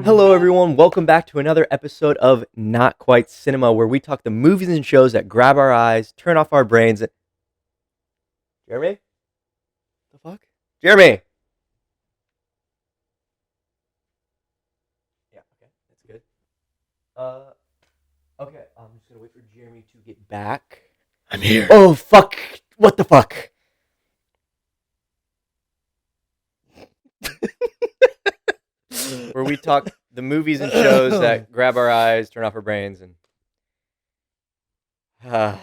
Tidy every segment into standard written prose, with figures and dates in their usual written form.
Hello, everyone. Welcome back to another episode of Not Quite Cinema, where we talk the movies and shows that grab our eyes, turn off our brains. Jeremy? The fuck? Jeremy! Yeah, okay, that's good. Okay, I'm just gonna wait for Jeremy to get back. I'm here. Oh, fuck! What the fuck? Where we talk the movies and shows that grab our eyes, turn off our brains, and You want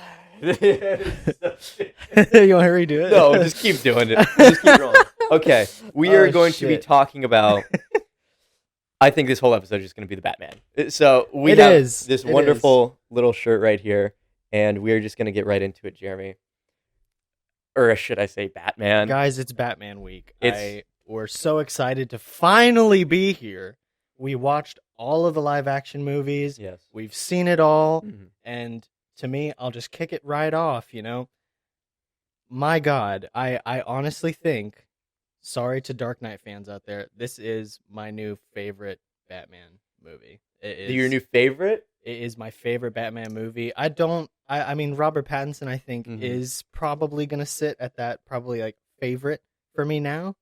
to redo it? No, just keep doing it. Just keep rolling. Okay, we are going to be talking about. I think this whole episode is just going to be the Batman. So we have this wonderful little shirt right here, and we are just going to get right into it, Jeremy. Or should I say Batman? Guys, it's Batman week. We're so excited to finally be here. We watched all of the live action movies. Yes. We've seen it all. Mhm. And to me, I'll just kick it right off, you know? My God, I honestly think, sorry to Dark Knight fans out there, this is my new favorite Batman movie. Your new favorite? It is my favorite Batman movie. I mean, Robert Pattinson, I think, is probably going to sit at that probably like favorite for me now.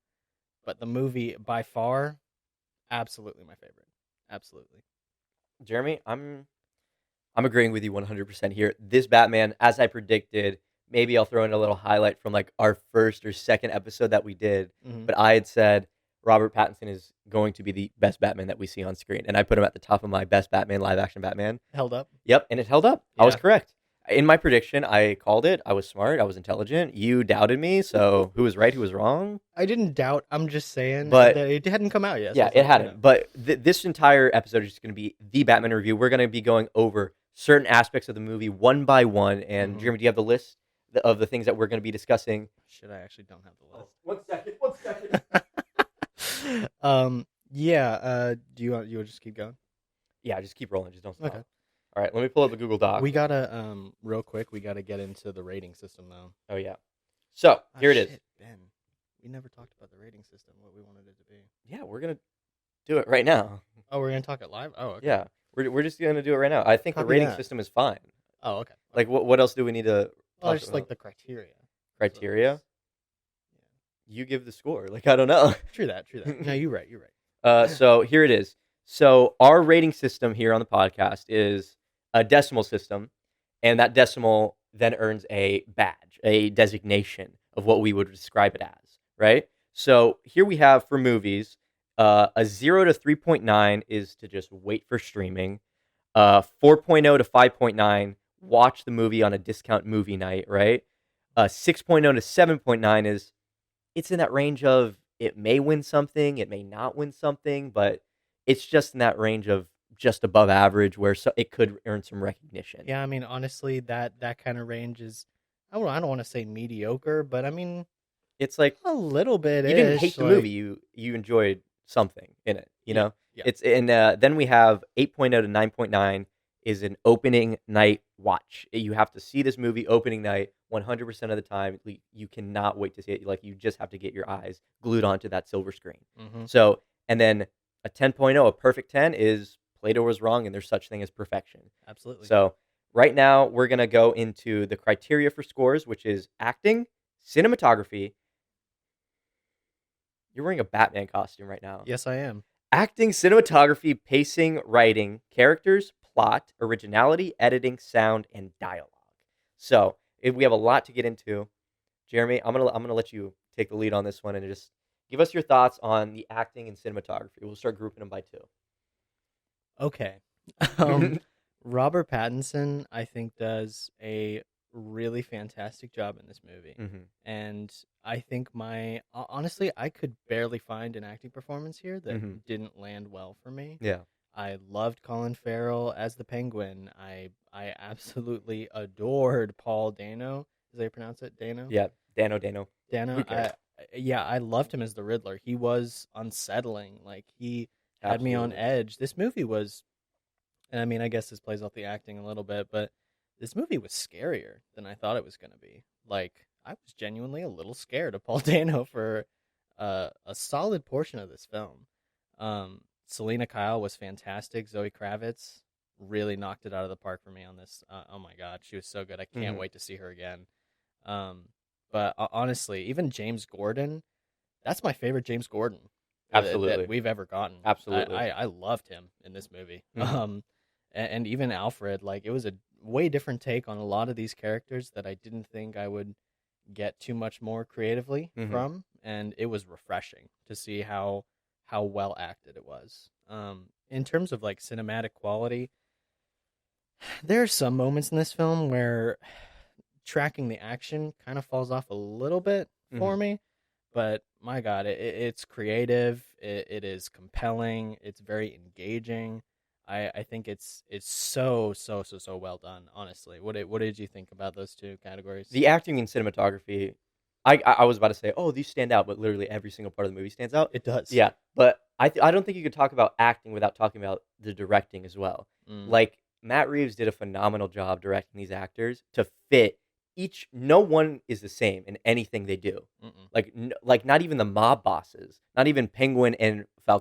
But the movie, by far, absolutely my favorite. Absolutely. Jeremy, I'm agreeing with you 100% here. This Batman, as I predicted, maybe I'll throw in a little highlight from like our first or second episode that we did. Mm-hmm. But I had said Robert Pattinson is going to be the best Batman that we see on screen. And I put him at the top of my best Batman, live action Batman. Held up? Yep, and it held up. Yeah. I was correct. In my prediction, I called it. I was smart. I was intelligent. You doubted me. So who was right? Who was wrong? I didn't doubt. I'm just saying But that it hadn't come out yet. Yeah, so it hadn't. You know. But this entire episode is just going to be the Batman review. We're going to be going over certain aspects of the movie one by one. And Jeremy, do you have the list of the things that we're going to be discussing? Shit, I actually don't have the list. 1 second. 1 second. Yeah. Do you want just keep going? Yeah, just keep rolling. Just don't stop. Okay. All right, let me pull up the Google Doc. We gotta real quick. We gotta get into the rating system though. Oh yeah. So here it is. Ben, we never talked about the rating system. What we wanted it to be. Yeah, we're gonna do it right now. Oh, we're gonna talk it live. Oh, okay. Yeah, we're just gonna do it right now. I think the rating system is fine. Oh, okay. Like what else do we need to? Well, just like the criteria. Criteria. You give the score. Like I don't know. True that. No, you're right. So here it is. So our rating system here on the podcast is a decimal system, and that decimal then earns a badge, a designation of what we would describe it as, right? So here we have for movies, a 0 to 3.9 is to just wait for streaming. 4.0 to 5.9, watch the movie on a discount movie night, right? 6.0 to 7.9 is it's in that range of it may win something, it may not win something, but it's just in that range of just above average where it could earn some recognition. Yeah, I mean, honestly, that kind of range is, I don't want to say mediocre, but I mean, it's like a little bit. You didn't hate the movie; you enjoyed something in it. You know, yeah. It's and then we have 8.0 to 9.9 is an opening night watch. You have to see this movie opening night 100% of the time. You cannot wait to see it. Like you just have to get your eyes glued onto that silver screen. Mm-hmm. So, and then a 10.0, a perfect 10 is Plato was wrong and there's such thing as perfection. Absolutely. So right now we're going to go into the criteria for scores, which is acting, cinematography. You're wearing a Batman costume right now. Yes, I am. Acting, cinematography, pacing, writing, characters, plot, originality, editing, sound, and dialogue. So we have a lot to get into. Jeremy, I'm gonna let you take the lead on this one and just give us your thoughts on the acting and cinematography. We'll start grouping them by 2. Okay. Robert Pattinson, I think, does a really fantastic job in this movie. And I think honestly, I could barely find an acting performance here that didn't land well for me. Yeah. I loved Colin Farrell as the Penguin. I absolutely adored Paul Dano. Is that how you pronounce it? Dano? Yeah, Dano. Dano. I loved him as the Riddler. He was unsettling. Like he had me on edge. This movie was, and I mean, I guess this plays off the acting a little bit, but this movie was scarier than I thought it was going to be. Like I was genuinely a little scared of Paul Dano for a solid portion of this film. Selena Kyle was fantastic. Zoe Kravitz really knocked it out of the park for me on this. Oh my God, she was so good. I can't wait to see her again. Um, but honestly, even James Gordon, that's my favorite James Gordon that Absolutely. we've ever gotten. Absolutely. I loved him in this movie. Mhm. And even Alfred, like it was a way different take on a lot of these characters that I didn't think I would get too much more creatively Mhm. from, and it was refreshing to see how well acted it was. In terms of like cinematic quality, there are some moments in this film where tracking the action kind of falls off a little bit for Mhm. me, but my God, it's creative. It is compelling. It's very engaging. I think it's so well done. Honestly, what did you think about those two categories? The acting and cinematography, I was about to say, "Oh, these stand out," but literally every single part of the movie stands out. It does. Yeah, but I don't think you could talk about acting without talking about the directing as well. Mm, Like, Matt Reeves did a phenomenal job directing these actors to fit each no one is the same in anything they do. mm-mm. Like, not even the mob bosses, not even Penguin and That's a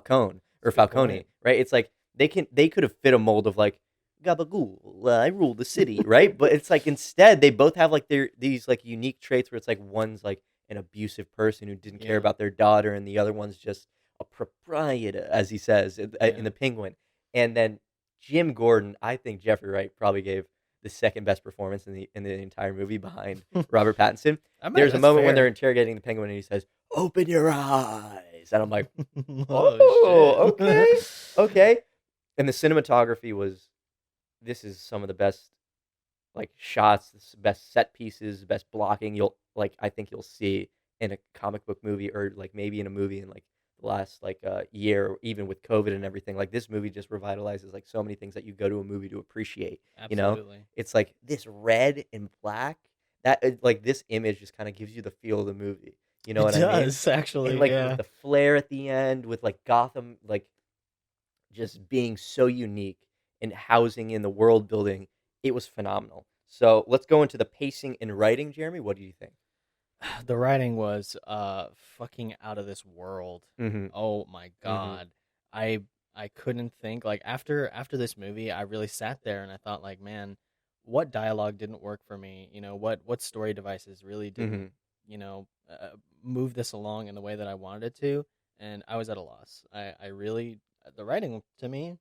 good Falcone, point. right? It's like they could have fit a mold of, like, Gabagool, I rule the city, right? But it's like instead they both have like these like unique traits where it's like one's like an abusive person who didn't care Yeah, about their daughter, and the other one's just a proprietor, as he says in yeah. the Penguin. And then Jim Gordon, I think Jeffrey Wright probably gave the second best performance in the entire movie behind Robert Pattinson. I might. There's a That's moment when they're fair. interrogating the Penguin, and he says, "Open your eyes," and I'm like, Oh "Oh, shit. okay, okay." And the cinematography was this is some of the best like shots, best set pieces, best blocking you'll like I think you'll see in a comic book movie or like maybe in a movie in like the last like year, even with COVID and everything. Like this movie just revitalizes like so many things that you go to a movie to appreciate. You know, Absolutely. it's like this red and black that like this image just kind of gives you the feel of the movie. You know It what I mean? does And actually. like with Yeah. the flare at the end, with like Gotham, like just being so unique and housing in the world building, it was phenomenal. So let's go into the pacing and writing, Jeremy. What do you think? The writing was fucking out of this world. Mhm. Oh my Mhm. God. I I couldn't think like after this movie, I really sat there and I thought like, man, what dialogue didn't work for me? What story devices really didn't, Mhm. you know, move this along in the way that I wanted it to, and I was at a loss. I really the writing to me,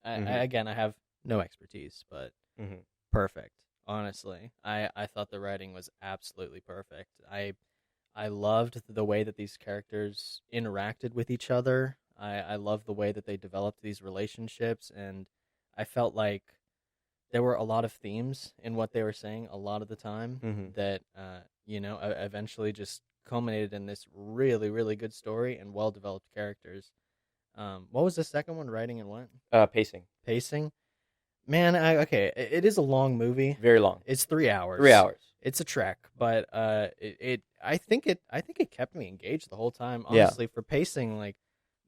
Mhm. again, I have no expertise, but Mhm. perfect. Honestly, I thought the writing was absolutely perfect. I loved the way that these characters interacted with each other. I loved the way that they developed these relationships, and I felt like there were a lot of themes in what they were saying a lot of the time Mhm. that eventually just culminated in this really really good story and well developed characters. What was the second one? Writing and what? Pacing. Pacing. Man, okay, it is a long movie. Very long. It's 3 3 hours. hours. It's a trek, but I think it kept me engaged the whole time. Yeah. Honestly, for pacing, like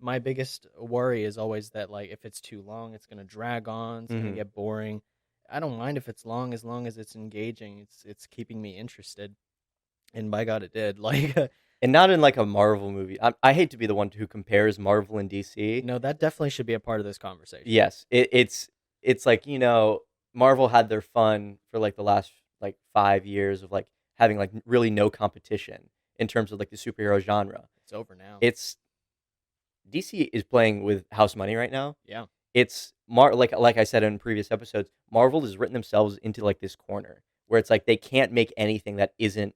my biggest worry is always that like if it's too long, it's gonna drag on, it's gonna Mhm. get boring. I don't mind if it's long as long as it's engaging. It's keeping me interested, and by God, it did. Like, And not in like a Marvel movie. I hate to be the one who compares Marvel and DC. no, that definitely should be a part of this conversation. Yes, it's like, Marvel had their fun for, like, the last, like, 5 years of, like, having, like, really no competition in terms of, like, the superhero genre. It's over now. It's DC is playing with house money right now. Yeah. It's like I said in previous episodes, Marvel has written themselves into, like, this corner where it's like they can't make anything that isn't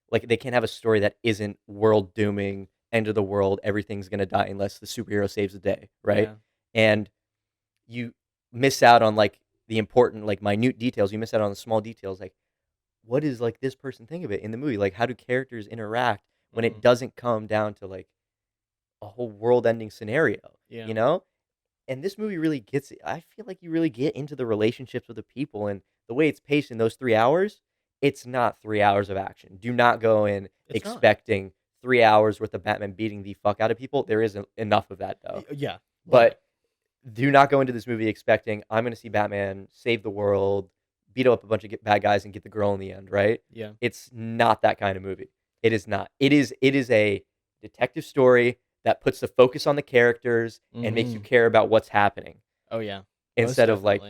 like, they can't have a story that isn't world dooming, end of the world, everything's gonna die unless the superhero saves the day, right? Yeah. And you miss out on like the important, like minute details. You miss out on the small details. Like, what does like this person think of it in the movie? Like, how do characters interact when it Hmm. doesn't come down to like a whole world-ending scenario? Yeah. You know? And this movie really gets it. I feel like you really get into the relationships with the people and the way it's paced in those 3 hours. It's not 3 hours of action. Do not go in It's not. expecting 3 hours worth of Batman beating the fuck out of people. There isn't enough of that though. Yeah. Right. But do not go into this movie expecting I'm going to see Batman save the world, beat up a bunch of bad guys, and get the girl in the end. Right? Yeah. It's not that kind of movie. It is not. It is a detective story that puts the focus on the characters and makes you care about what's happening. Oh yeah, instead of like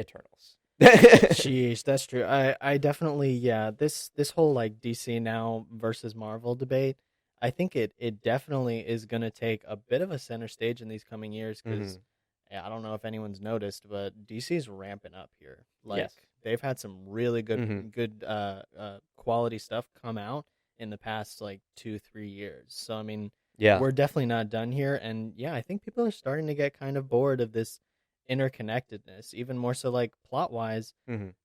Eternals. Sheesh, that's true. I definitely this whole like DC now versus Marvel debate, I think it definitely is going to take a bit of a center stage in these coming years because I don't know if anyone's noticed, but DC's ramping up here. Like they've had some really good quality stuff come out in the past like 2-3 years. So I mean, we're definitely not done here, and I think people are starting to get kind of bored of this interconnectedness, even more so like plot wise.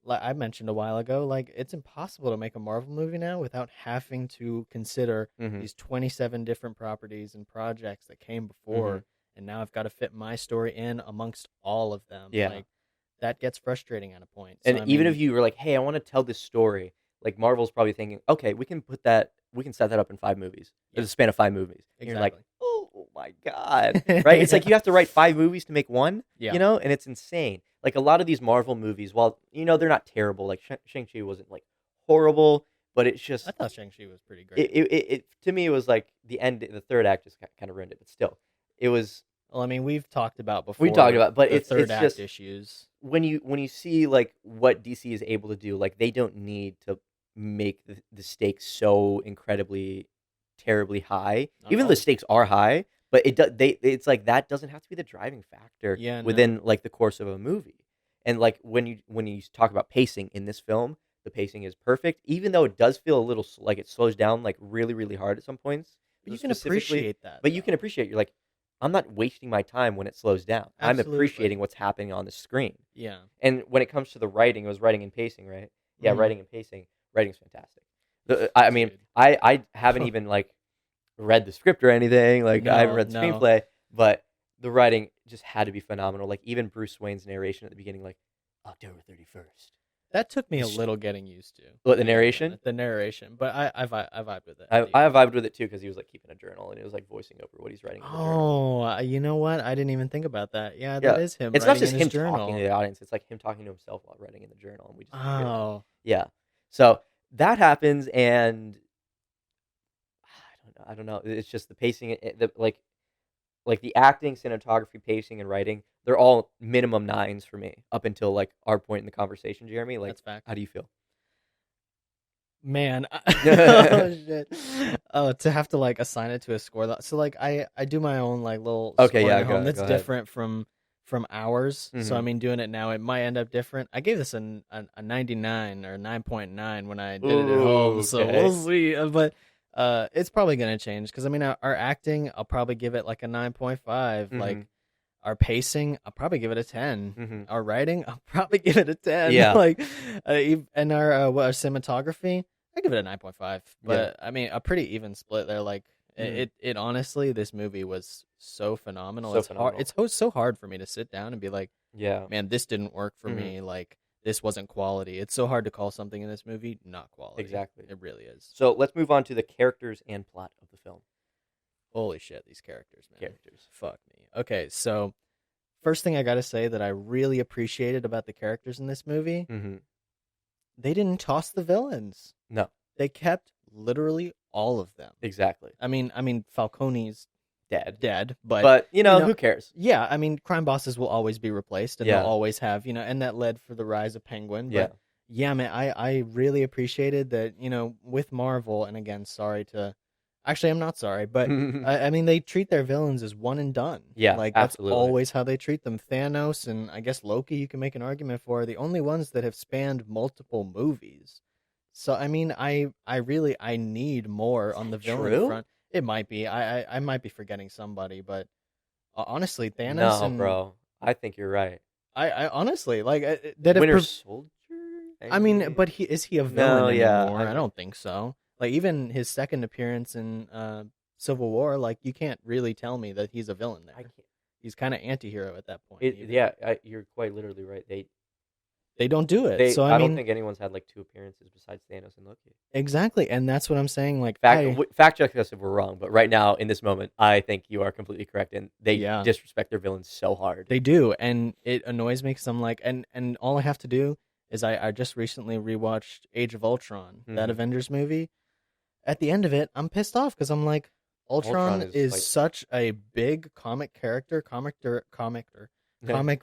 Like I mentioned a while ago, like it's impossible to make a Marvel movie now without having to consider these 27 different properties and projects that came before, and now I've got to fit my story in amongst all of them. Like that gets frustrating at a point. And so, even if you were like, hey, I want to tell this story, like Marvel's probably thinking, okay, we can set that up in 5 movies. There's a span of 5 movies. And you're like, oh my God. Right? It's like you have to write 5 movies to make one, you know? And it's insane. Like a lot of these Marvel movies, while, they're not terrible, like Shang-Chi wasn't like horrible, but it's just... I thought Shang-Chi was pretty great. It to me, it was like the end, the third act just kind of ruined it, but still, it was... Well, I mean, we've talked about before. But it's third act just issues. When you see like what DC is able to do, like they don't need to make the stakes so incredibly terribly high. Even though the stakes are high, but it's like that doesn't have to be the driving factor within like the course of a movie. And like when you talk about pacing in this film, the pacing is perfect, even though it does feel a little like it slows down like really really hard at some points. But you can appreciate that. But you can appreciate, you're like, I'm not wasting my time when it slows down. Absolutely. I'm appreciating what's happening on the screen. Yeah. And when it comes to the writing, it was writing and pacing, right? Yeah, writing and pacing. Writing's fantastic. I mean, I haven't even like read the script or anything. Like I haven't read the screenplay, but the writing just had to be phenomenal. Like even Bruce Wayne's narration at the beginning, like October 31st. That took me a little getting used to. What, the narration? The narration, but I vibed with it. I vibed with it too because he was like keeping a journal and he was like voicing over what he's writing in the journal. Oh, you know what? I didn't even think about that. Yeah, that is him. It's not just him journal. talking to the audience. It's like him talking to himself while writing in the journal, and we just yeah. So that happens, and I don't know. It's just the pacing, like the acting, cinematography, pacing, and writing. They're all minimum 9s for me up until like our point in the conversation, Jeremy. Like, that's fact. How do you feel? Man, oh shit! Oh, to have to like assign it to a score. So like I do my own like little score at home that's different from ours. So I mean, doing it now, it might end up different. I gave this a 99 or 9.9 when I did it at home. So we'll see. But it's probably gonna change because I mean, our acting, I'll probably give it like a 9.5. Like our pacing, I'll probably give it a 10. Our writing, I'll probably give it a 10. Yeah. Like, and our cinematography, I give it a 9.5. But I mean, a pretty even split there. Like it honestly, this movie was so phenomenal. Hard. It's so hard for me to sit down and be like, yeah, man, this didn't work for me. Like this wasn't quality. It's so hard to call something in this movie not quality. Exactly, it really is. So let's move on to the characters and plot of the film. Holy shit, these characters, man. Fuck me. Okay, so first thing I gotta say that I really appreciated about the characters in this movie, they didn't toss the villains. No. They kept literally all of them. Exactly. I mean, Falcone's dead, but you know, who cares? Yeah, I mean, crime bosses will always be replaced, and they'll always have, and that led for the rise of Penguin. But yeah, man, I really appreciated that, with Marvel, and again, I'm not sorry, but I mean, they treat their villains as one and done. Yeah, like that's always how they treat them. Thanos and I guess Loki, you can make an argument for, are the only ones that have spanned multiple movies. So I mean, I need more on the villain front. It might be. I might be forgetting somebody, but honestly, Thanos. No, bro, I think you're right. I honestly like that. Winter Soldier. I mean, but is he a villain anymore? I don't think so. Like, even his second appearance in Civil War, like, you can't really tell me that he's a villain there. He's kind of anti-hero at that point. You're quite literally right. They don't do it. So I don't think anyone's had, like, 2 appearances besides Thanos and Loki. Exactly, and that's what I'm saying. Like, fact check us if we're wrong, but right now, in this moment, I think you are completely correct, and they disrespect their villains so hard. They do, and it annoys me because I'm like, and all I have to do is I just recently rewatched Age of Ultron, that Avengers movie. At the end of it, I'm pissed off because I'm like, Ultron Ultron is is like such a big comic character, comic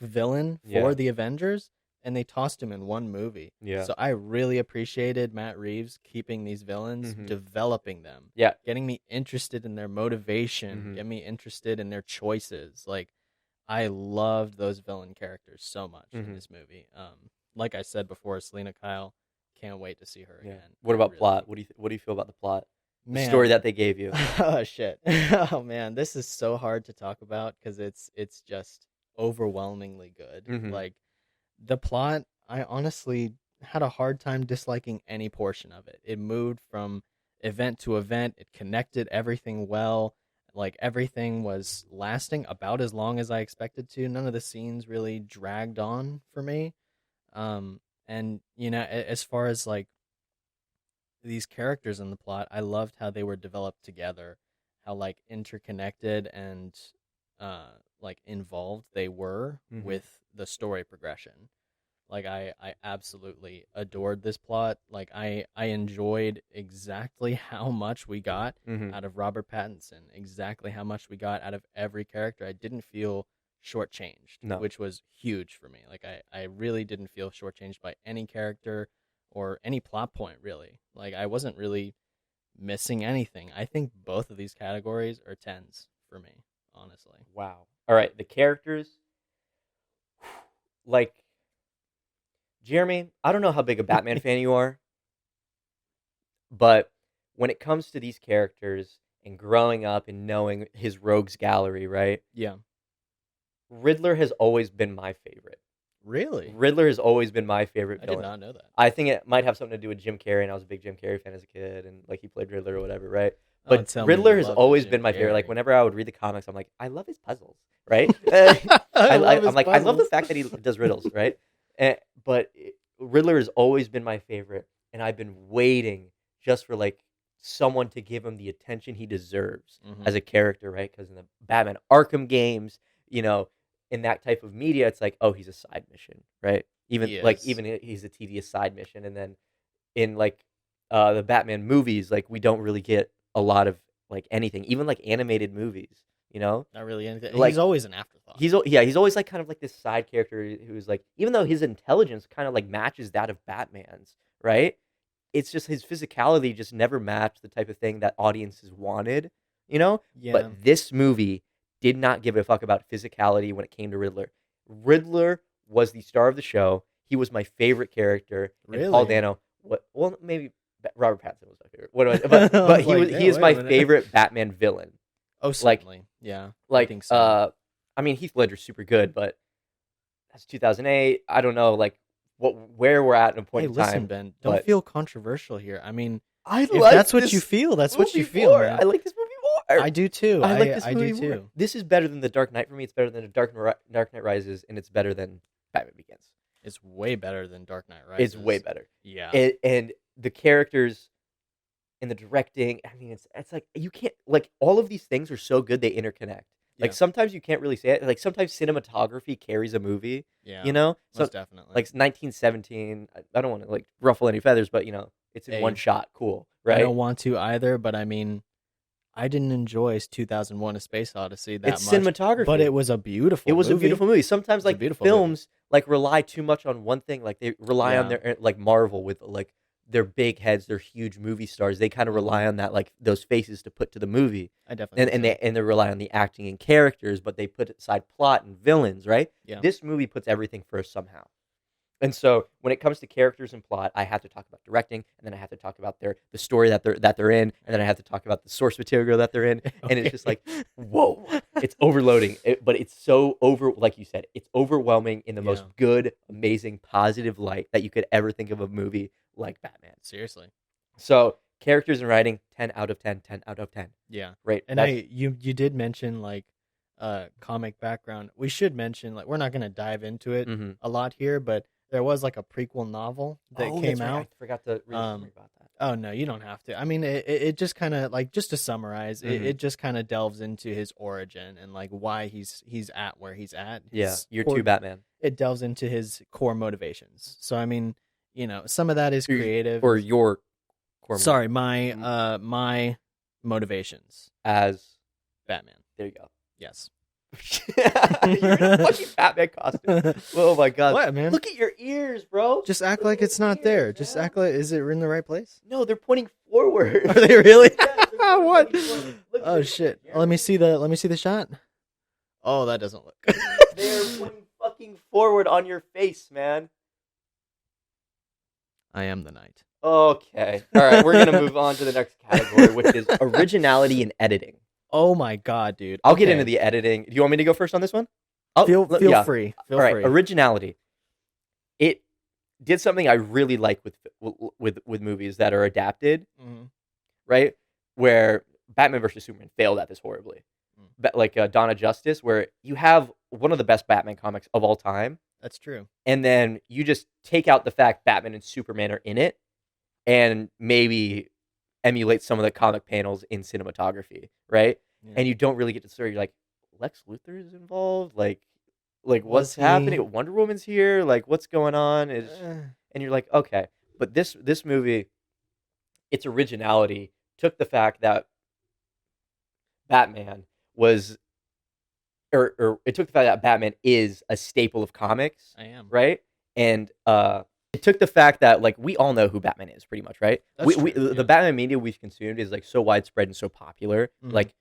villain yeah, for the Avengers, and they tossed him in one movie. yeah, So I really appreciated Matt Reeves keeping these villains, hmm developing them, yeah, getting me interested in their motivation, hmm get me interested in their choices. Like I loved those villain characters so much in hmm this movie. Like I said before, Selena Kyle, can't wait to see her yeah. again. What I about really, plot? What do you feel about the plot? The story man. that they gave you. Oh shit. Oh man, this is so hard to talk about because it's just overwhelmingly good. hmm Like the plot, I honestly had a hard time disliking any portion of it. It moved from event to event. It connected everything well. Like everything was lasting about as long as I expected to. None of the scenes really dragged on for me. And as far as like these characters in the plot, I loved how they were developed together, how like interconnected and like involved they were hmm with the story progression. Like I absolutely adored this plot. Like I enjoyed exactly how much we got hmm out of Robert Pattinson, exactly how much we got out of every character. I didn't feel shortchanged, No. which was huge for me. Like I really didn't feel shortchanged by any character or any plot point really. Like I wasn't really missing anything. I think both of these categories are tens for me, honestly. Wow. All right, the characters, like Jeremy. I don't know how big a Batman fan you are, but when it comes to these characters and growing up and knowing his rogues gallery, right? Yeah. Riddler has always been my favorite. Really? Riddler has always been my favorite I did villain. not know that. I think it might have something to do with Jim Carrey, and I was a big Jim Carrey fan as a kid, and like he played Riddler or whatever, right? Oh, But tell me you Riddler has loved the always Jim been my favorite. Like Carrey. whenever I would read the comics, I'm like, I love his puzzles, right? I, I love I'm his like, I love the puzzles. fact that he does riddles, right? But Riddler has always been my favorite, and I've been waiting just for like someone to give him the attention he deserves Hmm. as a character, right? Because in the Batman Arkham games, you know, in that type of media, it's like, oh, he's a side mission, right? He is. Even he's a tedious side mission, and then in like the Batman movies, like we don't really get a lot of like anything, even like animated movies, you know, Not really anything. He's like always an afterthought. he's always like kind of like this side character who's like, even though his intelligence kind of like matches that of Batman's, right? It's just his physicality just never matched the type of thing that audiences wanted, you know? Yeah. But this movie did not give a fuck about physicality when it came to Riddler. Riddler was the star of the show. He was my favorite character, and Paul Really? Dano. What? Well, maybe Robert Pattinson was my favorite. What do I? But I was like, he damn, is wait a my minute. favorite Batman villain. Oh, Like certainly. Yeah. I like think so. I mean Heath Ledger's super good, but that's 2008. I don't know like where we're at in a point Hey, in listen, time, Ben. Don't but feel controversial here. I mean, I if like that's what you this feel, that's what movie you feel, more. man. I like this movie more. I do too. I like this I movie do more. too. This is better than The Dark Knight for me. It's better than Dark Knight Rises, and it's better than Batman Begins. It's way better than Dark Knight It's way Rises. better. Yeah. And the characters and the directing. I mean, it's like you can't like all of these things are so good they interconnect. Like Yeah. sometimes you can't really say it. Like sometimes cinematography carries a movie. Yeah. You know, so Most definitely. like 1917. I don't want to like ruffle any feathers, but you know, it's in Hey, one shot. Cool, I right? don't want to either, but I mean, I didn't enjoy 2001: A Space Odyssey that It's much, but cinematography. it was a beautiful It was a movie. beautiful movie. Sometimes It's a like beautiful movie. films like rely too much on one thing. Like they rely on Yeah. their like Marvel with like their big heads, their huge movie stars. They kind of rely on that like those faces to put to the movie. I definitely And think so. they rely on the acting and characters, but they put aside plot and villains, right? Yeah. This movie puts everything first somehow. And so when it comes to characters and plot, I have to talk about directing, and then I have to talk about the story that they're in, and then I have to talk about the source material that they're in, and it's just like, whoa, it's overloading. But it's so like you said, it's overwhelming in the most Yeah. good, amazing, positive light that you could ever think of a movie like Batman. Seriously. So characters and writing, 10 out of 10, 10 out of 10. Yeah. Great. And you did mention like comic background. We should mention like we're not going to dive into it Mm-hmm. a lot here, but there was like a prequel novel that came out. I forgot to read a summary about that. Oh no, you don't have to. I mean, it just kind of like just to summarize, it just kind of delves into his origin and like why he's at where he's at. Yeah, His year core- 2 Batman. It delves into his core motivations. So I mean, some of that is creative. Or your core Sorry, my motivations as Batman. there you go. Yes. You're in a fucking Batman costume. Oh my god! What, man? Look at your ears, bro. Just act Look like at it's your not ears, there. man. Just act like is it in the right place? No, they're pointing forward. Are they really? Yes, they're pointing What? forward. Look, Oh shit! Let me see the shot. Oh, that doesn't look good. They're pointing fucking forward on your face, man. I am the knight. Okay. All right, we're gonna move on to the next category, which is originality in editing. Oh my god, dude! I'll get into the editing. Do you want me to go first on this one? Feel free. All Feel right, free. originality. It did something I really like with movies that are adapted, right? Where Batman versus Superman failed at this horribly. But like Dawn of Justice, where you have one of the best Batman comics of all time. That's true. And then you just take out the fact Batman and Superman are in it, and maybe emulate some of the comic panels in cinematography, right? Yeah. And you don't really get to story. You're like, Lex Luthor is involved, like Was what's he? happening? Wonder Woman's here, like what's going on? And you're like, okay, but this movie, its originality took the fact that Batman was, or it took the fact that Batman is a staple of comics. I am. Right, and it took the fact that like we all know who Batman is, pretty much, right? That's We true, yeah. the Batman media we've consumed is like so widespread and so popular. Like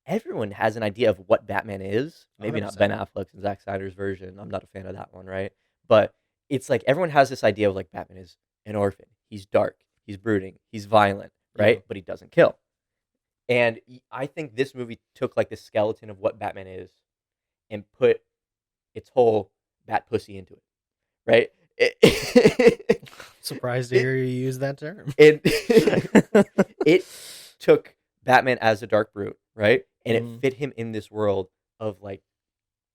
everyone has an idea of what Batman is. Maybe not 100%. Ben Affleck's and Zack Snyder's version. I'm not a fan of that one, right? But it's like everyone has this idea of like Batman is an orphan. He's dark. He's brooding. He's violent, right? Yeah. But he doesn't kill. And I think this movie took like the skeleton of what Batman is and put its whole bat pussy into it, right? Surprised to hear you use that term. It took Batman as a dark brute, right? And it fit him in this world of like,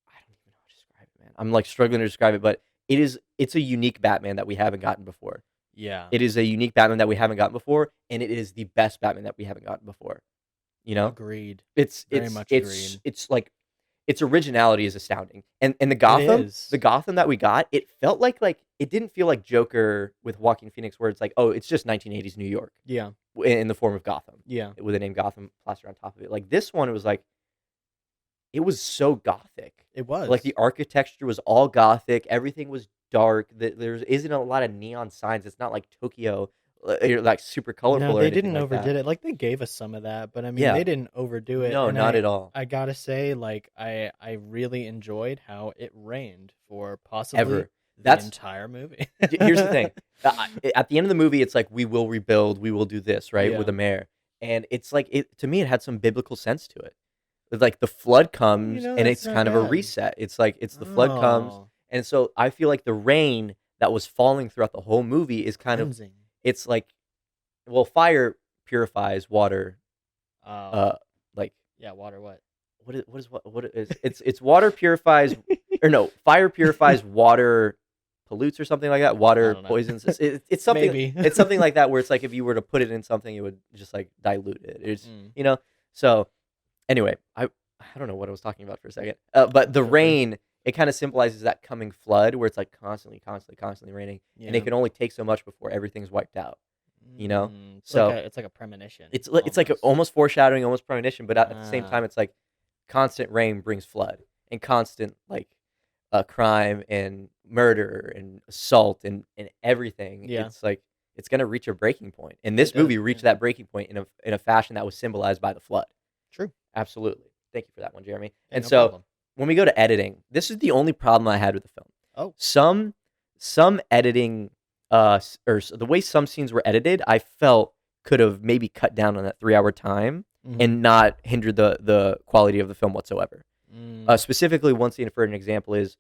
I don't even know how to describe it, man. I'm like struggling to describe it, but it's a unique Batman that we haven't gotten before. Yeah. It is a unique Batman that we haven't gotten before, and it is the best Batman that we haven't gotten before. You know? Agreed. It's like its originality is astounding. And the Gotham that we got, it felt like it didn't feel like Joker with Joaquin Phoenix where it's like, oh, it's just 1980s New York. Yeah. In the form of Gotham. Yeah. With the name Gotham plastered on top of it. Like this one, it was like, it was so gothic. It was. Like the architecture was all gothic. Everything was dark. There isn't a lot of neon signs. It's not like Tokyo, like super colorful. No, or they anything didn't like overdid that. it. Like they gave us some of that, but I mean, Yeah. they didn't overdo it. No, and not at all. I gotta say, like I really enjoyed how it rained for possibly the entire movie. Here's the thing: at the end of the movie, it's like we will rebuild, we will do this, right, with the mayor, and it's like to me, it had some biblical sense to it. Like the flood comes, and it's kind of a reset. It's like the flood comes, and so I feel like the rain that was falling throughout the whole movie is kind of, it's like, well, fire purifies water, like water. What is it's water purifies, or no, fire purifies water pollutes or something like that. Water poisons. It's something. Maybe. It's something like that where it's like if you were to put it in something, it would just like dilute it. It's So anyway, I don't know what I was talking about for a second. But the rain, it kind of symbolizes that coming flood where it's like constantly raining, and it can only take so much before everything's wiped out. You know, so it's like a premonition. It's like almost foreshadowing, almost premonition, but at the same time, it's like constant rain brings flood, and constant like crime and murder and assault and everything. Yeah. It's like it's gonna reach a breaking point, and this movie reached that breaking point in a fashion that was symbolized by the flood. True, absolutely. Thank you for that one, Jeremy. Yeah, and no so problem. When we go to editing, this is the only problem I had with the film. Oh, some editing. Or the way some scenes were edited, I felt could have maybe cut down on that 3-hour time and not hindered the quality of the film whatsoever. Specifically, one scene for an example is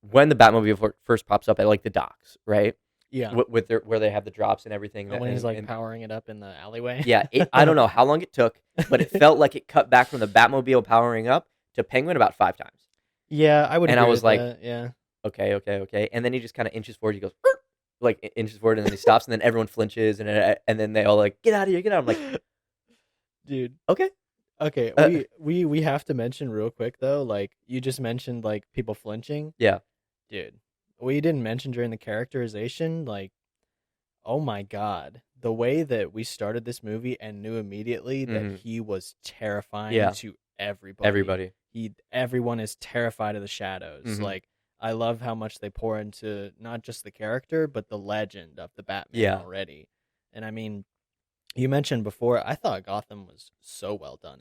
when the Batmobile first pops up at like the docks, right? Yeah, where they have the drops and everything. When he's like powering it up in the alleyway. Yeah, I don't know how long it took, but it felt like it cut back from the Batmobile powering up to Penguin about 5 times. Yeah, I would. And I was like, that. Yeah, okay, and then he just kind of inches forward. He goes. Like inches forward, and then he stops, and then everyone flinches, and then they all like get out of here, get out. I'm like, dude, okay. We have to mention real quick though, like you just mentioned like people flinching. Yeah, dude, we didn't mention during the characterization, like, oh my god, the way that we started this movie and knew immediately that he was terrifying to everybody. Everyone is terrified of the shadows. Like, I love how much they pour into not just the character but the legend of the Batman already. And I mean, you mentioned before, I thought Gotham was so well done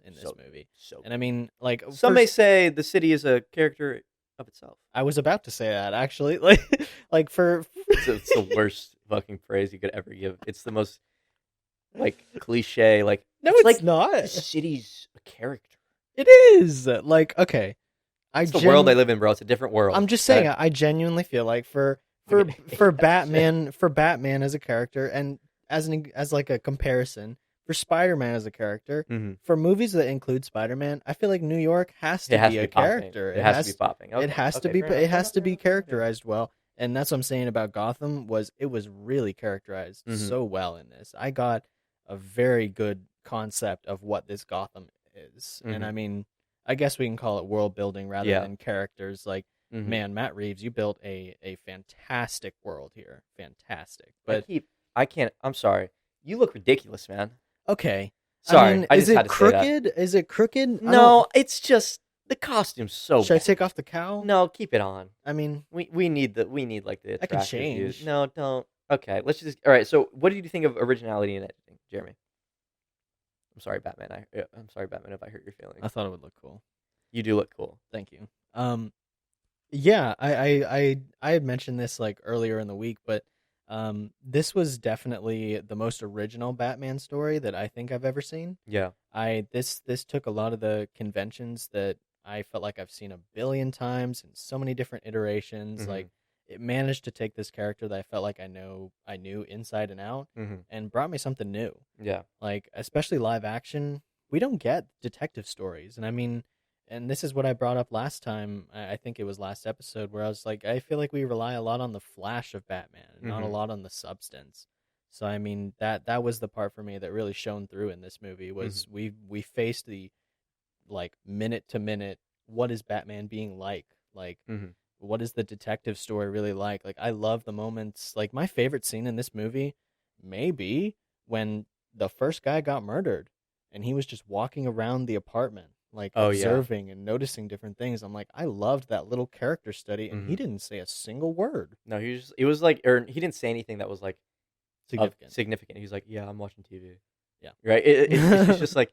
in this movie. And I mean, like, some may say the city is a character of itself. I was about to say that, actually. Like for it's the worst fucking phrase you could ever give. It's the most like cliche. Like, no, it's like not. The city's a character. It is. Like, okay, it's the world I live in, bro. It's a different world. I'm just saying. I genuinely feel like for Batman as a character, and as like a comparison for Spider-Man as a character, for movies that include Spider-Man, I feel like New York has to be a character. It has to be popping. Okay. It has to be characterized well. And that's what I'm saying about Gotham, was it was really characterized so well in this. I got a very good concept of what this Gotham is. And I mean, I guess we can call it world building rather than characters. Like, man, Matt Reeves, you built a fantastic world here. Fantastic. But I'm sorry. You look ridiculous, man. Okay. Sorry. I mean, is it crooked? Is it crooked? No, it's just the costume's so Should I take off the cowl? No, keep it on. I mean, we need like the I can change. Views. No, don't. Okay, let's just. All right. So, what did you think of originality in editing, Jeremy? I'm sorry, Batman. I'm sorry, Batman, if I hurt your feelings. I thought it would look cool. You do look cool. Thank you. Yeah, I had mentioned this like earlier in the week, but this was definitely the most original Batman story that I think I've ever seen. Yeah. This took a lot of the conventions that I felt like I've seen a billion times in so many different iterations. Like, it managed to take this character that I felt like I knew inside and out, and brought me something new. Yeah. Like, especially live action, we don't get detective stories. And I mean, and this is what I brought up last time, I think it was last episode, where I was like, I feel like we rely a lot on the flash of Batman, and not a lot on the substance. So, I mean, that was the part for me that really shone through in this movie, was we faced the, like, minute to minute, what is Batman being like? Like, what is the detective story really like? Like, I love the moments, like, my favorite scene in this movie may be when the first guy got murdered, and he was just walking around the apartment, like, observing and noticing different things. I'm like, I loved that little character study, and he didn't say a single word. No, he didn't say anything that was like significant. He was like, yeah, I'm watching TV. Yeah. Right? It's just like,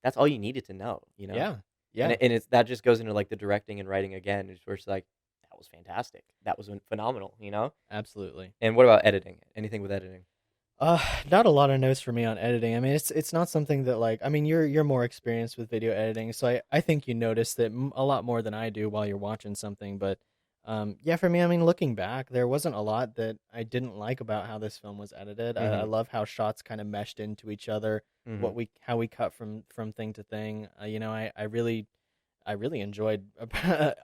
that's all you needed to know, you know? Yeah. Yeah. And that just goes into like the directing and writing again, where it's like, that was fantastic. That was phenomenal, you know? Absolutely. And what about editing? Anything with editing? Not a lot of notes for me on editing. I mean, it's not something that, like, I mean, you're more experienced with video editing, so I think you notice that a lot more than I do while you're watching something. But yeah, for me, I mean, looking back, there wasn't a lot that I didn't like about how this film was edited. I love how shots kind of meshed into each other, how we cut from thing to thing. You know, I really enjoyed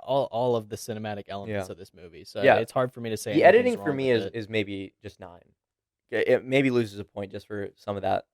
all of the cinematic elements of this movie. So it's hard for me to say. The editing for me is maybe just 9. It maybe loses a point just for some of that.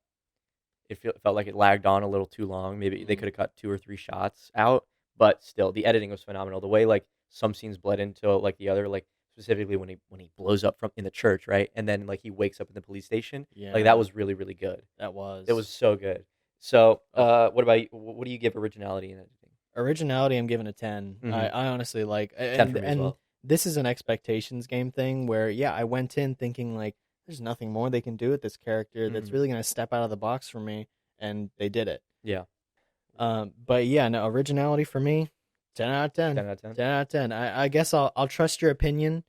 It felt like it lagged on a little too long. Maybe they could have cut 2 or 3 shots out, but still, the editing was phenomenal. The way like some scenes bled into like the other, like specifically when he blows up from in the church, right, and then like he wakes up in the police station, like that was really, really good. It was so good. So, what about you? What do you give originality in editing? Originality, I'm giving a 10. I honestly like, 10 for me as well. This is an expectations game thing where I went in thinking like, there's nothing more they can do with this character that's really going to step out of the box for me, and they did it. Yeah. But yeah, no, originality for me, 10 out of 10. 10 out of 10. 10 out of 10. I guess I'll trust your opinion.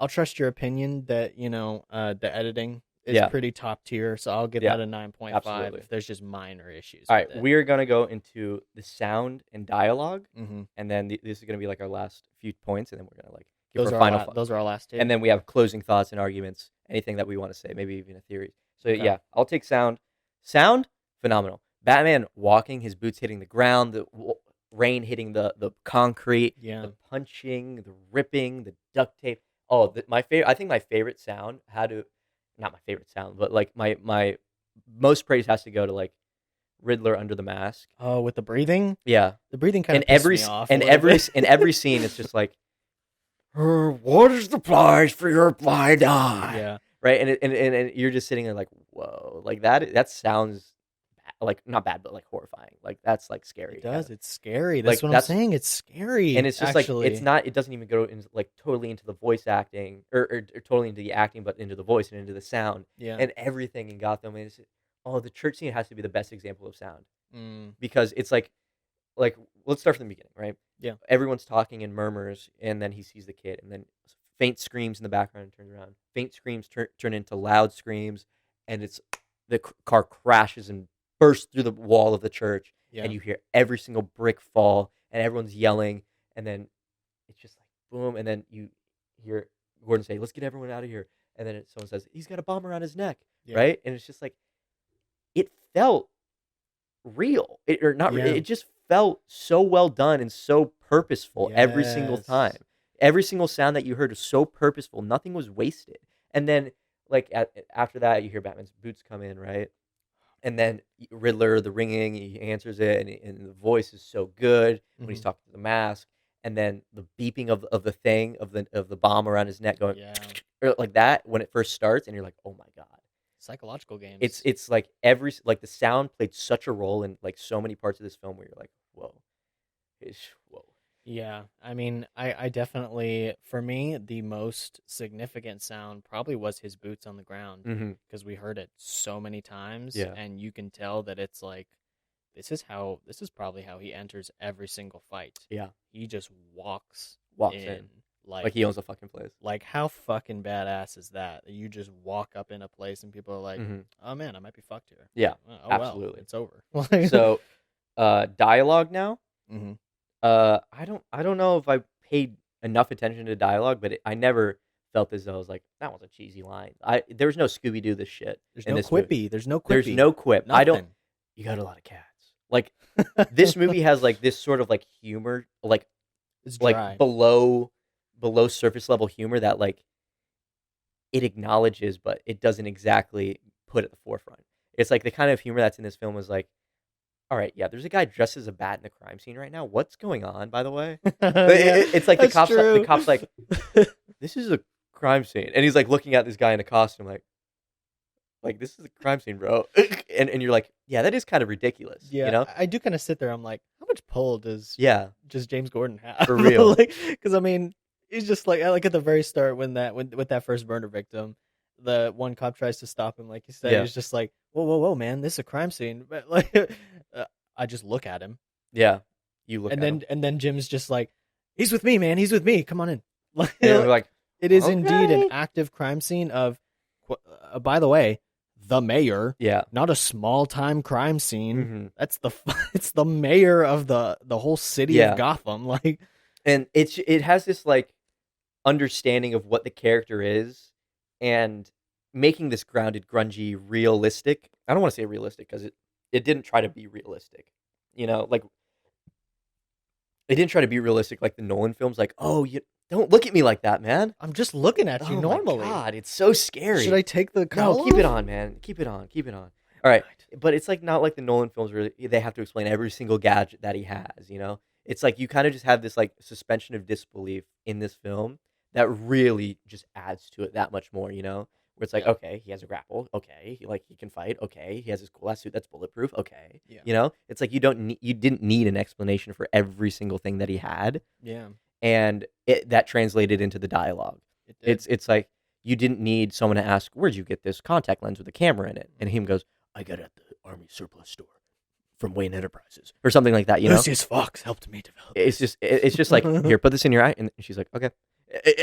I'll trust your opinion that, you know, the editing is pretty top tier, so I'll give that a 9.5 if there's just minor issues. All right, we're going to go into the sound and dialogue, and then this is going to be like our last few points, and then we're going to like give our final thoughts. Those are our last 2. And then we have closing thoughts and arguments, anything that we want to say, maybe even a theory. So yeah, I'll take sound. Sound, phenomenal. Batman walking, his boots hitting the ground, the rain hitting the concrete, the punching, the ripping, the duct tape. Oh, I think my favorite sound not my favorite sound, but like my most praise has to go to like Riddler under the mask. Oh, with the breathing? Yeah. The breathing kind of pissed me off. In every scene, it's just like, what is the price for your blind eye? Yeah. right? And you're just sitting there like, whoa, like that sounds like not bad, but like horrifying. Like that's like It scary, kind does. of. It's scary. That's Like what I'm that's saying. It's and scary, it's just like it's actually. not. It doesn't even go into like totally into the voice acting or totally into the acting, but into the voice and into the sound Yeah. and everything in Gotham. And it's, oh, the church scene has to be the best example of sound Mm, because it's like let's start from the beginning, right? yeah. Everyone's talking in murmurs, and then he sees the kid, and then faint screams in the background and turns around. Faint screams turn into loud screams, and it's the car crashes and bursts through the wall of the church, Yeah. and you hear every single brick fall, and everyone's yelling, and then it's just like boom, and then you hear Gordon say, "Let's get everyone out of here," and then someone says, "He's got a bomb around his neck," Yeah. right? And it's just like it felt real. Or not Yeah. it just felt so well done and so purposeful every single time. Yes. Every single sound that you heard was so purposeful. Nothing was wasted. And then like after that you hear Batman's boots come in, right? And then Riddler, the ringing, he answers it, and the voice is so good when he's Hmm. talking to the mask. And then the beeping of the thing of the bomb around his neck going Yeah. or like that when it first starts, and you're like, oh my god, Psychological it's games. it's like every like the sound played such a role in like so many parts of this film where you're like, whoa, whoa. Yeah, I mean, I definitely, for me, the most significant sound probably was his boots on the ground Mm-hmm. because we heard it so many times, Yeah, and you can tell that it's like this is probably how he enters every single fight. yeah. He just walks Walks in in like he owns the fucking place. like how fucking badass is that? You just walk up in a place and people are like, Mm-hmm. "Oh man, I might be fucked here." Yeah, Oh well, absolutely. it's over. So, dialogue now. Mhm. I don't know if I paid enough attention to dialogue, but I never felt as though I was like that was a cheesy line. There was no Scooby Doo this shit There's in no this movie. quippy. There's no There's quippy. no quip. I don't. Nothing. You got a lot of cats. Like this movie has like this sort of like humor, It's like dry. below surface level humor that like it acknowledges, but it doesn't exactly put at the forefront. It's like the kind of humor that's in this film was like, all right, yeah, there's a guy dressed as a bat in the crime scene right now. What's going on, by the way? Yeah, It's like the that's cops. The true. cops like, this is a crime scene, and he's like looking at this guy in a costume, like this is a crime scene, bro. And you're like, yeah, that is kind of ridiculous, you Yeah, know? I do kind of sit there. I'm like, how much pull does Yeah, just James Gordon have? for real. Like, because I mean, he's just like at the very start when with that first murder victim, the one cop tries to stop him, like you said, Yeah, he's just like, whoa, man, this is a crime scene. But like, I just look at him, yeah. You look at him, and then Jim's just like, he's with me, man, he's with me. Come on in. Like, and we're like, it is indeed an okay. active crime scene of, by the way, the mayor. Yeah. Not a small time crime scene. Hmm. That's it's the mayor of the whole city Yeah. of Gotham. Like, And it has this like understanding of what the character is and making this grounded, grungy, realistic. I don't want to say realistic because it didn't try to be realistic. You know, like it didn't try to be realistic like the Nolan films. Like, oh, you don't look at me like that, man. I'm just looking at you Oh normally. my god, it's so scary. Should I take the No, cowl keep it off? on, man. Keep it on. Keep it on. All right, but it's like not like the Nolan films where they have to explain every single gadget that he has. You know, it's like you kind of just have this like suspension of disbelief in this film that really just adds to it that much more. You know, where it's like, Yeah. okay, he has a grapple. Okay, he can fight. Okay, he has his cool ass suit that's bulletproof. Okay, Yeah. you know, it's like you didn't need an explanation for every single thing that he had, Yeah, and that translated into the dialogue. it did. It's like you didn't need someone to ask, "Where'd you get this contact lens with a camera in it?" And him goes, "I got it at the Army surplus store from Wayne Enterprises," or something like that. You know, Lucius Fox helped me develop. it's just like, here, put this in your eye, and she's like, "Okay."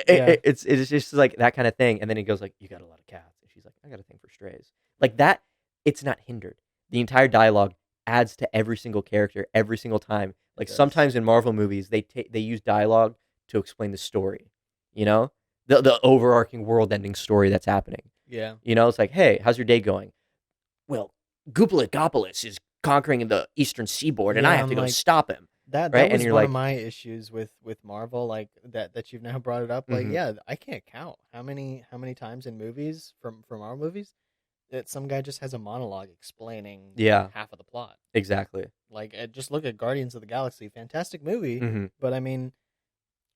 Yeah. It's just like that kind of thing. And then he goes like, "You got a lot of cats," and she's like, "I got a thing for strays." Like that, it's not hindered. The entire dialogue adds to every single character every single time. Like does. sometimes in Marvel movies, they use dialogue to explain the story. You know, the overarching world-ending story that's happening. Yeah. You know, it's like, "Hey, how's your day going?" "Well, Goopalagopolis is conquering the eastern seaboard, and I Yeah, have I'm to go like, stop him." that Right? And was you're one like, of my issues with Marvel, like that you've now brought it up. Like, mhm, yeah, I can't count how many times in movies from our movies that some guy just has a monologue explaining yeah, half of the plot. exactly. Like, just look at Guardians of the Galaxy, fantastic movie, Hmm. but I mean,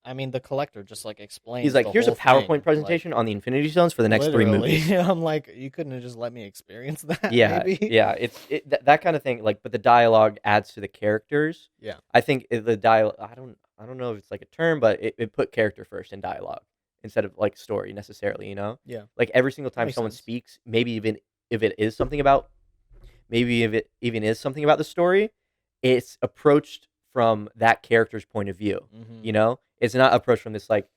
I mean, the Collector just like He's explains like, the here's a whole PowerPoint thing. Like, presentation on the Infinity Stones for the next 3 literally, movies. I'm like, you couldn't have just let me experience that, Yeah, maybe. yeah, that kind of thing. Like, but the dialogue adds to the characters. Yeah, I think the dialogue. I don't know if it's like a term, but it put character first in dialogue instead of like story necessarily. yeah, Like every single that time makes someone sense. speaks, if it is something about maybe if it even is something about the story, it's approached from that character's point of view. Hmm. It's not approached from this like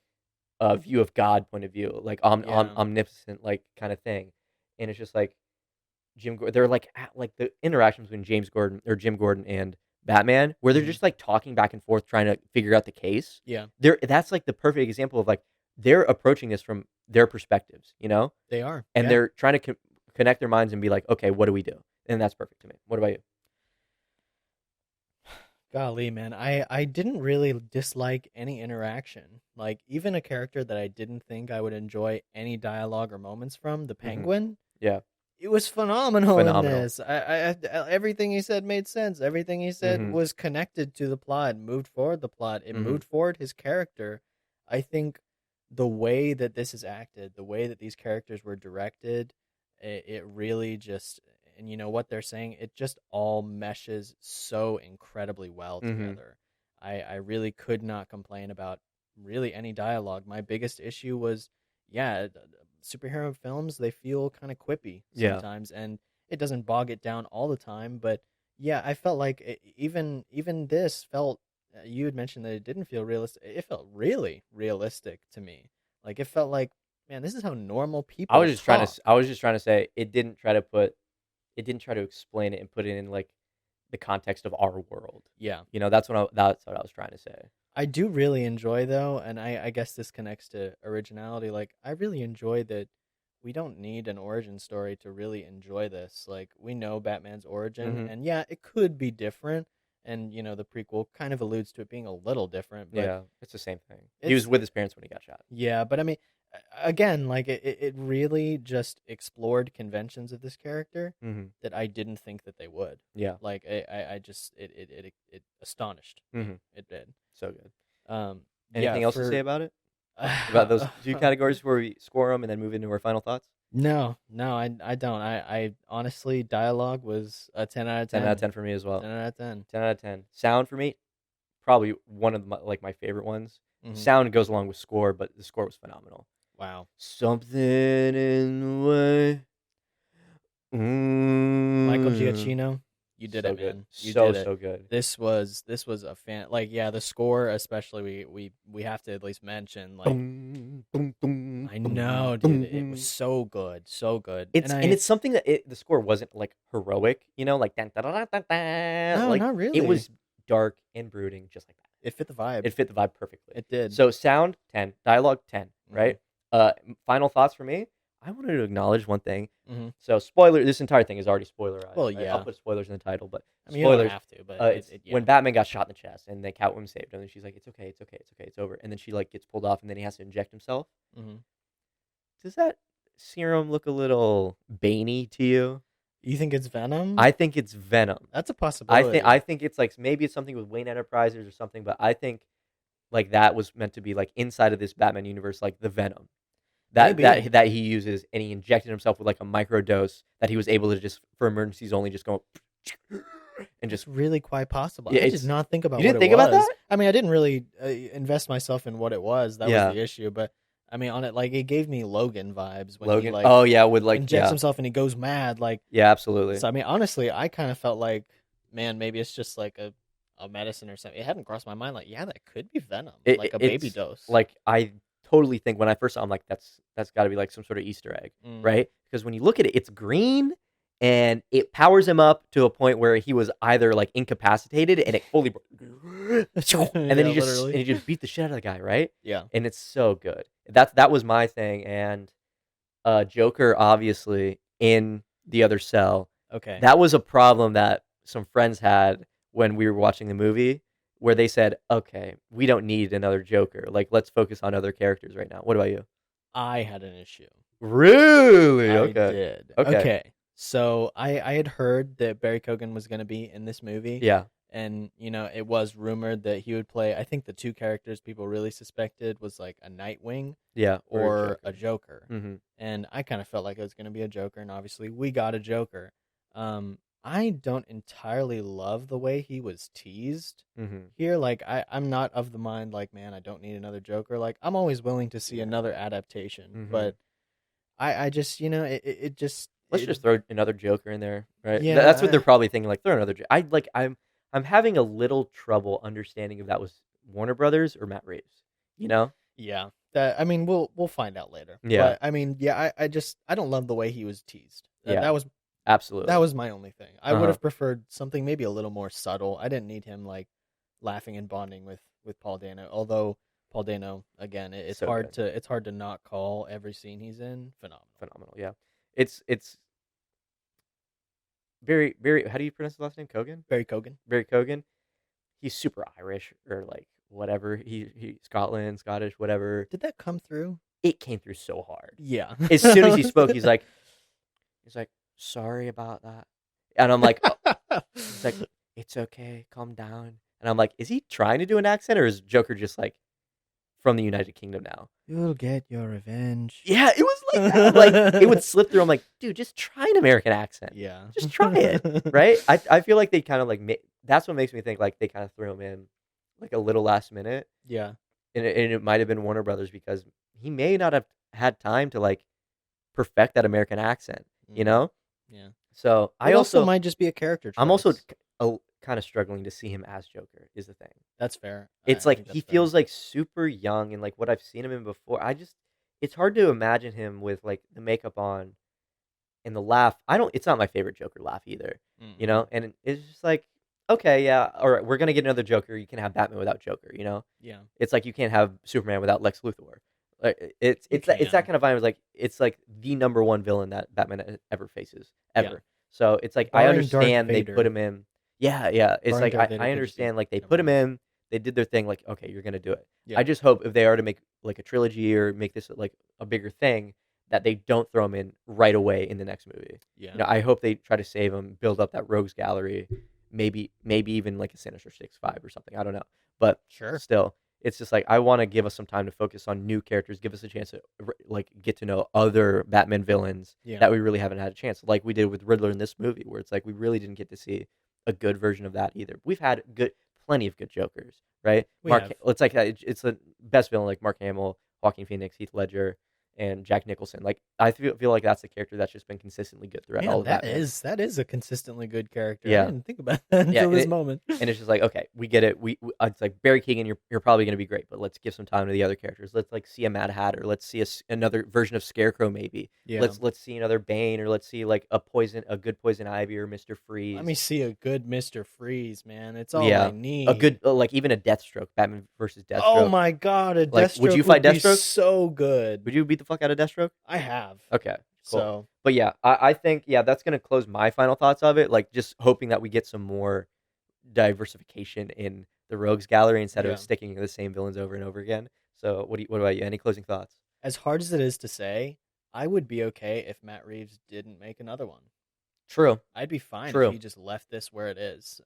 view of God point of view, like Yeah. omnipotent like kind of thing, and it's just like they're like at, like the interactions between Jim Gordon and Batman, where they're Hmm. just like talking back and forth trying to figure out the case. Yeah, That's like the perfect example of like they're approaching this from their perspectives, they are. and Yeah. they're trying to connect their minds and be like, okay, what do we do? And that's perfect to me. What about you? Golly, man, I didn't really dislike any interaction. Like even a character that I didn't think I would enjoy any dialogue or moments from, the Hmm. Penguin. Yeah, It was phenomenal in phenomenal. this. Everything he said made sense. Everything he said Hmm. was connected to the plot, moved forward the plot. It Hmm. moved forward his character. I think the way that this is acted, the way that these characters were directed, it really just, and you know what they're saying, it just all meshes so incredibly well Hmm. together. I really could not complain about really any dialogue. My biggest issue was, yeah, superhero films, they feel kind of quippy Yeah. sometimes, and it doesn't bog it down all the time. But yeah, I felt like even this felt. You had mentioned that it didn't feel realistic. It felt really realistic to me. Like it felt like, man, this is how normal people talk. I was just trying to say it didn't try to explain it and put it in like the context of our world. Yeah, That's what I was trying to say. I do really enjoy though, and I guess this connects to originality. Like I really enjoy that we don't need an origin story to really enjoy this. Like we know Batman's origin, Hmm. and yeah, it could be different. And the prequel kind of alludes to it being a little different, but Yeah, it's the same thing. He was it's with his parents when he got shot. yeah. But I mean, again, like it really just explored conventions of this character Hmm. that I didn't think that they would. Yeah. Like I just it astonished me. Hmm. It did. So good. Yeah, Anything else to say for about it? About those two categories where we score them and then move into our final thoughts? no, I don't. I honestly, dialogue was a 10 out of 10 out of 10. 10 for me as well. 10 out of 10. 10 out of 10. Sound for me, probably one of my favorite ones. Hmm. Sound goes along with score, but the score was phenomenal. Wow. Something in the way. Michael Mm. Giacchino, you did So it, good. man. You So, did it. so good. This was a fan, like, yeah, the score especially, we have to at least mention, like, Boom, boom, boom, I boom, know, dude, it was boom. so good, so good. And It's something that the score wasn't like heroic, like dun, dun, dun, dun, dun, no, like not it really. was dark and brooding just like that. It fit the vibe. It fit the vibe perfectly. It did. So sound 10, dialogue 10, Hmm. right? Final thoughts for me. I wanted to acknowledge one thing. Hmm. So spoiler, this entire thing is already spoilerized. Well, Right? I'll yeah. put spoilers in the title, but I mean, you don't spoilers. have to, but It's yeah. when Batman got shot in the chest and then Catwoman saved him, and she's like, "It's okay, it's okay, it's okay, it's over." And then she like gets pulled off, and then he has to inject himself. Hmm. Does that serum look a little Baney to you? You think it's Venom? I think it's Venom. That's a possibility. I think it's like maybe it's something with Wayne Enterprises or something, but I think like that was meant to be like inside of this Batman universe, like the Venom that Maybe. that he uses, and he injected himself with like a micro dose that he was able to just for emergencies only just go and It's just really quite possible. yeah. I did It's not think about you what didn't it think about was. that? I mean, I didn't really invest myself in what it was. That was Yeah, the issue. But I mean, on it, like it gave me Logan vibes when he Logan. like Oh yeah, with like injects himself and he goes mad. Like, yeah, absolutely. so I mean, honestly, I kind of felt like, man, maybe it's just like a medicine or something. It hadn't crossed my mind. Like, yeah, that could be Venom, like a baby It's dose. like I totally think when I first saw, I'm like that's got to be like some sort of Easter egg, Mm. right? Because when you look at it, it's green and it powers him up to a point where he was either like incapacitated and it fully and then Yeah, he literally. just beat the shit out of the guy, right? Yeah. And it's so good. That was my thing. And Joker obviously in the other cell. Okay. That was a problem that some friends had when we were watching the movie, where they said, "Okay, we don't need another Joker. Like, let's focus on other characters right now." What about you? I had an issue. Really? I Okay. did. Okay. Okay. So I had heard that Barry Keoghan was going to be in this movie. Yeah. And it was rumored that he would play. I think the two characters people really suspected was like a Nightwing Yeah, or a Joker. Mm-hmm. And I kind of felt like it was going to be a Joker, and obviously we got a Joker. I don't entirely love the way he was teased Mm-hmm. here. Like, I'm not of the mind, like, man, I don't need another Joker. Like, I'm always willing to see another adaptation, Mm-hmm. but I just, it just, Let's just throw another Joker in there, right? yeah, That's what they're probably thinking. Like, throw another. I'm having a little trouble understanding if that was Warner Brothers or Matt Reeves. You know? yeah. That, I mean, we'll find out later. Yeah. But I mean, yeah, I don't love the way he was teased. Yeah. That was absolutely. That was my only thing. I would have preferred something maybe a little more subtle. I didn't need him like laughing and bonding with Paul Dano. Although Paul Dano, again, it's so hard to not call every scene he's in phenomenal. Yeah, it's very, very. How do you pronounce his last name? Kogan. Barry Kogan. Barry Kogan. He's super Irish or like whatever. He Scottish, whatever. Did that come through? It came through so hard. Yeah. As soon as he spoke, he's like, sorry about that, and I'm like, oh. He's like, it's okay, calm down, and I'm like, is he trying to do an accent or is Joker just like from the United Kingdom now? You'll get your revenge. Yeah, it was like that. Like it would slip through. I'm like, dude, just try an American accent. Yeah, just try it, right? I feel like they kind of like that's what makes me think like they kind of threw him in like a little last minute. Yeah, and it might have been Warner Brothers because he may not have had time to like perfect that American accent, you know? Yeah. So I also might just be a character choice. I'm also kind of struggling to see him as Joker is the thing. That's fair. It's like he feels like super young, and like what I've seen him in before, it's hard to imagine him with like the makeup on and the laugh. It's not my favorite Joker laugh either, you know? And it's just like, okay, yeah, all right, we're going to get another Joker. You can have Batman without Joker, you know? Yeah. It's like you can't have Superman without Lex Luthor. Like it's that kind of vibe. It's like the number one villain that Batman ever faces ever. Yeah. So it's like I understand they put him in. Yeah. It's like I understand like they put him in. They did their thing. Like okay, you're gonna do it. Yeah. I just hope if they are to make like a trilogy or make this like a bigger thing, that they don't throw him in right away in the next movie. Yeah. You know, I hope they try to save him, build up that rogues gallery, maybe even like a Sinister Six 5 or something. I don't know, but sure. Still. It's just like I want to give us some time to focus on new characters, give us a chance to like get to know other Batman villains that we really haven't had a chance, like we did with Riddler in this movie, where it's like we really didn't get to see a good version of that either. We've had plenty of good Jokers, right? It's like it's the best villain like Mark Hamill, Joaquin Phoenix, Heath Ledger, and Jack Nicholson. Like I feel like that's the character that's just been consistently good throughout all of that. That is a consistently good character. Yeah. I didn't think about that until this moment. And it's just like, okay, we get it. It's like Barry Keoghan, you're probably going to be great, but let's give some time to the other characters. Let's like see a Mad Hatter. Let's see another version of Scarecrow maybe. Yeah. Let's see another Bane, or let's see like a good Poison Ivy or Mr. Freeze. Let me see a good Mr. Freeze, man. It's all I need. A good like even a Deathstroke, Batman versus Deathstroke. Oh my god, a Deathstroke would you fight Deathstroke? So good. Would you beat the fuck out of Deathstroke? I have. Okay. Cool. So, but yeah, I think that's gonna close my final thoughts of it. Like just hoping that we get some more diversification in the rogues gallery instead of sticking to the same villains over and over again. So what about you? Any closing thoughts? As hard as it is to say, I would be okay if Matt Reeves didn't make another one. True. I'd be fine if he just left this where it is.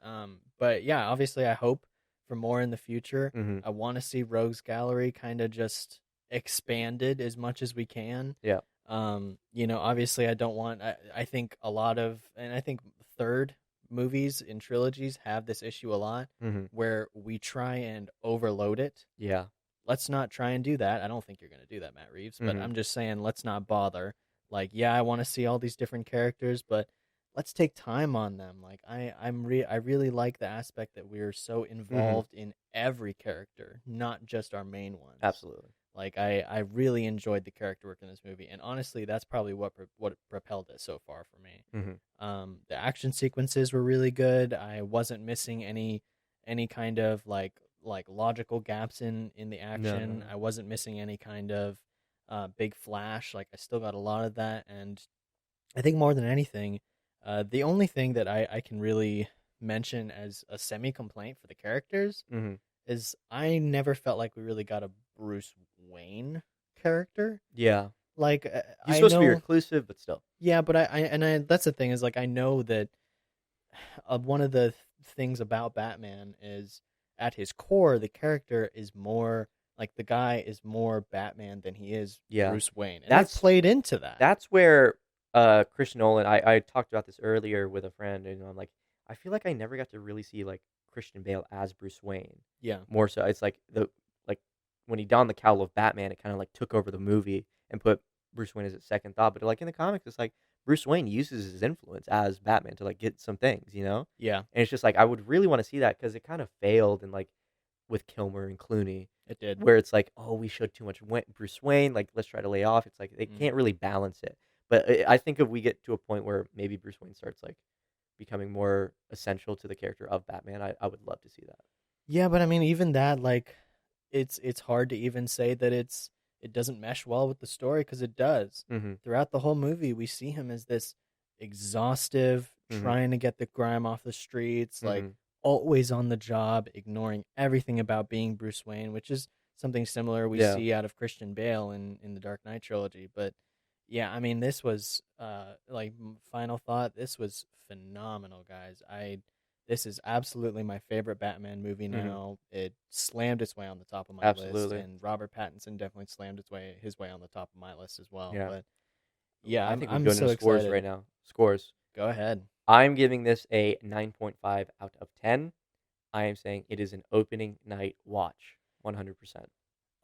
But yeah, obviously I hope for more in the future. Mm-hmm. I want to see rogues gallery kind of just expanded as much as we can. Yeah. Obviously I don't want, I think a lot of, and I think third movies in trilogies have this issue a lot, where we try and overload it. Yeah. Let's not try and do that. I don't think you're going to do that, Matt Reeves, but I'm just saying let's not bother. Like, yeah, I want to see all these different characters, but let's take time on them. Like I really like the aspect that we're so involved in every character, not just our main ones. Absolutely. Like I really enjoyed the character work in this movie, and honestly, that's probably what propelled it so far for me. The action sequences were really good. I wasn't missing any kind of like logical gaps in the action. No. I wasn't missing any kind of big flash. Like I still got a lot of that, and I think more than anything, the only thing that I can really mention as a semi-complaint for the characters is I never felt like we really got a Bruce Wayne character. Yeah. Like he's supposed to be reclusive, but still. Yeah, but I that's the thing is like I know that one of the things about Batman is, at his core, the character is more like, the guy is more Batman than he is Yeah. Bruce Wayne, and they That's played into that. that's where Chris Nolan. I talked about this earlier with a friend, and I'm like, I feel like I never got to really see like Christian Bale as Bruce Wayne. Yeah, More so, it's like like when he donned the cowl of Batman, it kind of like took over the movie and put Bruce Wayne as a second thought. But like in the comics, it's like Bruce Wayne uses his influence as Batman to like get some things, you know. yeah, And it's just like I would really want to see that because it kind of failed, and like with Kilmer and Clooney, it did. where it's like, oh, we showed too much Bruce Wayne. Like, let's try to lay off. It's like they can't really balance it. But I think if we get to a point where maybe Bruce Wayne starts like becoming more essential to the character of Batman, I would love to see that. Yeah, but I mean, even that, like, it's hard to even say that it doesn't mesh well with the story, because it does. Mm-hmm. Throughout the whole movie, we see him as this exhaustive, Mm-hmm. trying to get the grime off the streets, like Mm-hmm. always on the job, ignoring everything about being Bruce Wayne, which is something similar we Yeah. see out of Christian Bale in the Dark Knight trilogy. But yeah, I mean, this was like, final thought, this was phenomenal, guys. This is absolutely my favorite Batman movie Mm-hmm. now. It slammed its way on the top of my list, Absolutely. and Robert Pattinson definitely slammed his way on the top of my list as well. Yeah. But yeah, I think we're I'm going so into scores excited right now. Scores. Go ahead. I'm giving this a 9.5 out of 10. I am saying it is an opening night watch. 100%.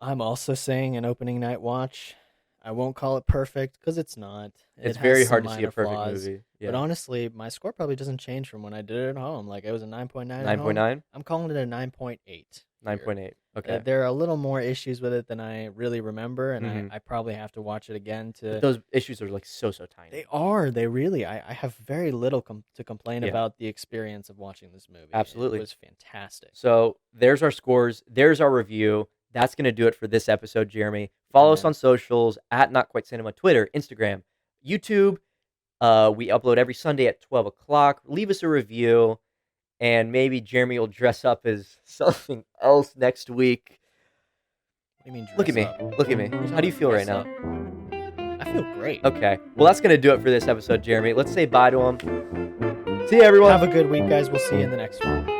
I'm also saying an opening night watch. I won't call it perfect, because it's not. It's It very has hard some to see a minor perfect flaws. movie. But Yeah. honestly, my score probably doesn't change from when I did it at home. Like, it was a 9.9 at home. 9.9? I'm calling it a 9.8. 9.8. Okay. There are a little more issues with it than I really remember, and Mhm. I probably have to watch it again But to. those issues are like so tiny. They are. They really. I have very little to complain Yeah. about the experience of watching this movie. Absolutely. It was fantastic. So there's our scores. There's our review. That's going to do it for this episode, Jeremy. Follow us man. on socials at Not Quite Cinema, Twitter, Instagram, YouTube. We upload every Sunday at 12 o'clock. Leave us a review, and maybe Jeremy will dress up as something else next week. What do you mean? Look at me. Dress up? Look at me. What are you How do you talking feel right dress now? up? I feel great. Okay. Well, that's going to do it for this episode, Jeremy. Let's say bye to him. See you, everyone. Have a good week, guys. We'll see you in the next one.